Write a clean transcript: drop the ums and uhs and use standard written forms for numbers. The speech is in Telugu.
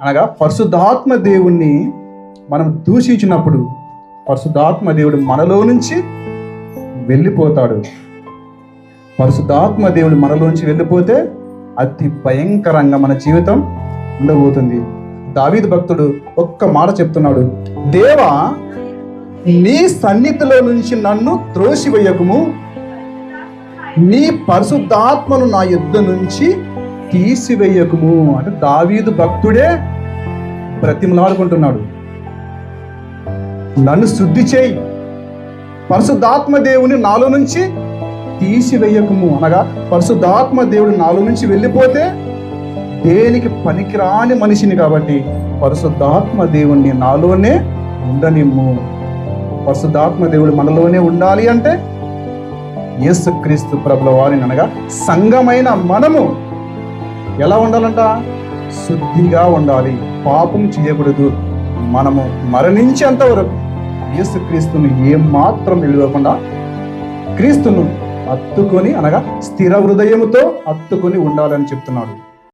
అనగా పరిశుద్ధాత్మ దేవుణ్ణి మనం దూషించినప్పుడు పరిశుద్ధాత్మ దేవుడు మనలో నుంచి వెళ్ళిపోతాడు. పరిశుద్ధాత్మ దేవుడు మనలో నుంచి వెళ్ళిపోతే అతి భయంకరంగా మన జీవితం ఉండబోతుంది. దావీదు భక్తుడు ఒక్క మాట చెప్తున్నాడు, దేవా నీ సన్నిధిలో నుంచి నన్ను త్రోసివేయకుము, నీ పరిశుద్ధాత్మను నా యుద్ధ నుంచి తీసివేయకుము. అంటే దావీదు భక్తుడే బ్రతిమలాడుకుంటున్నాడు, నన్ను శుద్ధి చేయి, పరిశుద్ధాత్మ దేవుని నాలో నుంచి తీసివేయకుము. అనగా పరిశుద్ధాత్మ దేవుడు నాలో నుంచి వెళ్ళిపోతే దేనికి పనికిరాని మనిషిని కాబట్టి పరిశుద్ధాత్మ దేవుణ్ణి నాలోనే ఉండనిమ్ము. పరిశుద్ధాత్మ దేవుడు మనలోనే ఉండాలి అంటే యేసుక్రీస్తు ప్రభుల వారిని అనగా సంఘమైన మనము ఎలా ఉండాలంట? శుద్ధిగా ఉండాలి, పాపం చేయకూడదు. మనము మరణించేంత వరకు యేసుక్రీస్తును ఏమాత్రం విలువకుండా క్రీస్తును హత్తుకొని అనగా స్థిర హృదయముతో హత్తుకొని ఉండాలని చెప్తున్నాడు.